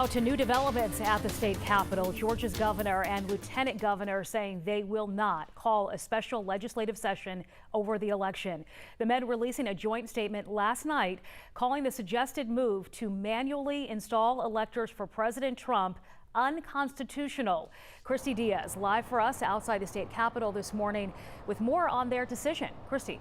Now to new developments at the state capitol. Georgia's governor and lieutenant governor saying they will not call a special legislative session over the election. The men releasing a joint statement last night calling the suggested move to manually install electors for President Trump unconstitutional. Christy Diaz live for us outside the state capitol this morning with more on their decision. Christy.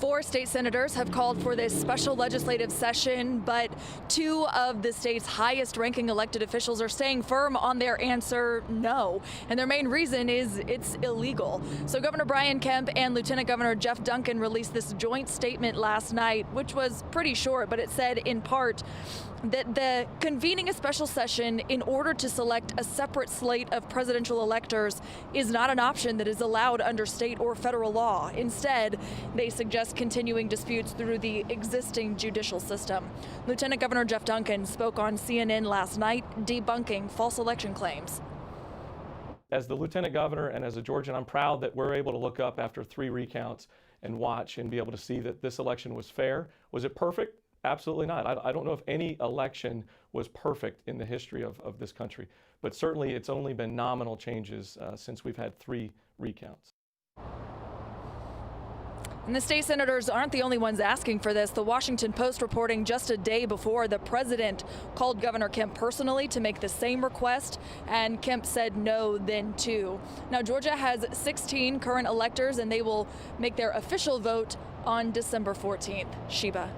4 state senators have called for this special legislative session, but 2 of the state's highest ranking elected officials are staying firm on their answer no. And their main reason is it's illegal. So Governor Kemp and Lieutenant Governor Duncan released this joint statement last night, which was pretty short, but it said in part that the convening a special session in order to select a separate slate of presidential electors is not an option that is allowed under state or federal law. Instead, they suggest continuing disputes through the existing judicial system. Lieutenant Governor Duncan spoke on CNN last night, debunking false election claims. As the lieutenant governor and as a Georgian, I'm proud that we're able to look up after 3 recounts and watch and be able to see that this election was fair. Was it perfect? Absolutely not. I don't know if any election was perfect in the history of this country, but certainly it's only been nominal changes since we've had 3 recounts. And the state senators aren't the only ones asking for this. The Washington Post reporting just a day before the president called Governor Kemp personally to make the same request, and Kemp said no then too. Now Georgia has 16 current electors and they will make their official vote on December 14th. Sheba.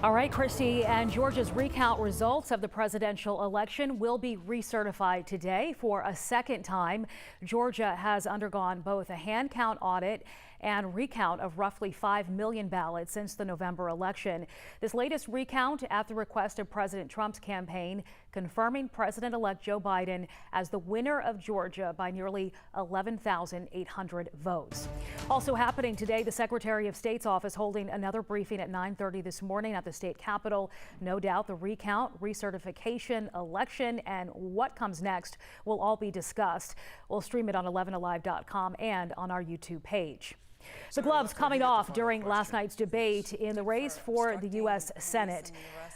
All right, Christy, and Georgia's recount results of the presidential election will be recertified today for a second time. Georgia has undergone both a hand count audit and recount of roughly 5 million ballots since the November election. This latest recount at the request of President Trump's campaign, confirming President-elect Joe Biden as the winner of Georgia by nearly 11,800 votes. Also happening today, the Secretary of State's office holding another briefing at 9:30 this morning at the state capitol. No doubt the recount, recertification, election, and what comes next will all be discussed. We'll stream it on 11alive.com and on our YouTube page. The gloves coming off during last night's debate in the race for the U.S. Senate.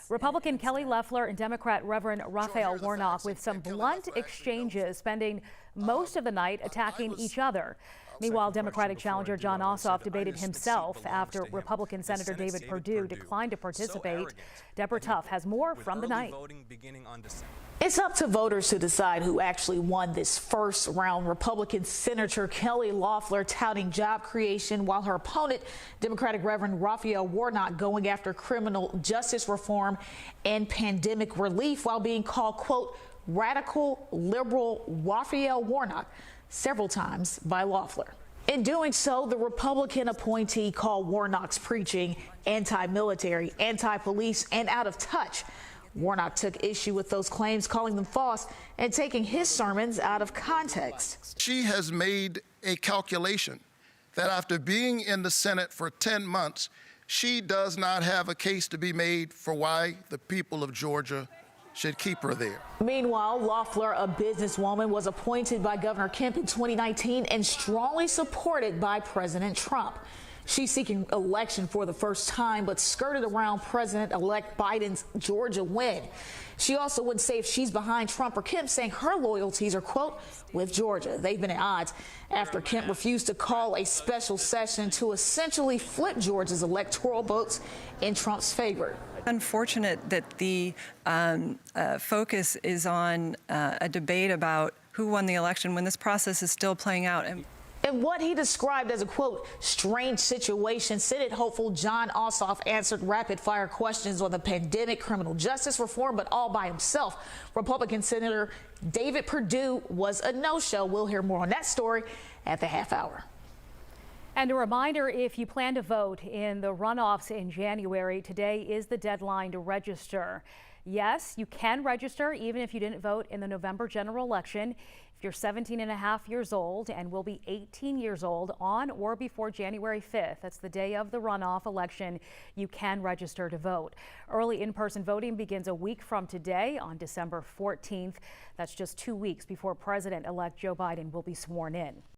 Republican Kelly Loeffler and Democrat Reverend Raphael Warnock with some blunt exchanges, spending most of the night attacking each other. Meanwhile, Democratic challenger Jon Ossoff debated himself after Republican Senator David Perdue declined to participate. Deborah Tuff has more from the night. It's up to voters to decide who actually won this first round. Republican Senator Kelly Loeffler touting job creation, while her opponent, Democratic Reverend Raphael Warnock, going after criminal justice reform and pandemic relief while being called, quote, radical liberal Raphael Warnock several times by Loeffler. In doing so, the Republican appointee called Warnock's preaching anti-military, anti-police, and out of touch. Warnock took issue with those claims, calling them false and taking his sermons out of context. She has made a calculation that after being in the Senate for 10 months, she does not have a case to be made for why the people of Georgia should keep her there. Meanwhile, Loeffler, a businesswoman, was appointed by Governor Kemp in 2019 and strongly supported by President Trump. She's seeking election for the first time, but skirted around President-elect Biden's Georgia win. She also wouldn't say if she's behind Trump or Kemp, saying her loyalties are, quote, with Georgia. They've been at odds after Kemp refused to call a special session to essentially flip Georgia's electoral votes in Trump's favor. Unfortunate that the focus is on a debate about who won the election when this process is still playing out. In what he described as a, quote, strange situation, Senate hopeful Jon Ossoff answered rapid-fire questions on the pandemic, criminal justice reform, but all by himself. Republican Senator David Perdue was a no-show. We'll hear more on that story at the half hour. And a reminder, if you plan to vote in the runoffs in January, today is the deadline to register. Yes, you can register even if you didn't vote in the November general election. If you're 17 and a half years old and will be 18 years old on or before January 5th, that's the day of the runoff election, you can register to vote. Early in-person voting begins a week from today on December 14th. That's just 2 weeks before President-elect Joe Biden will be sworn in.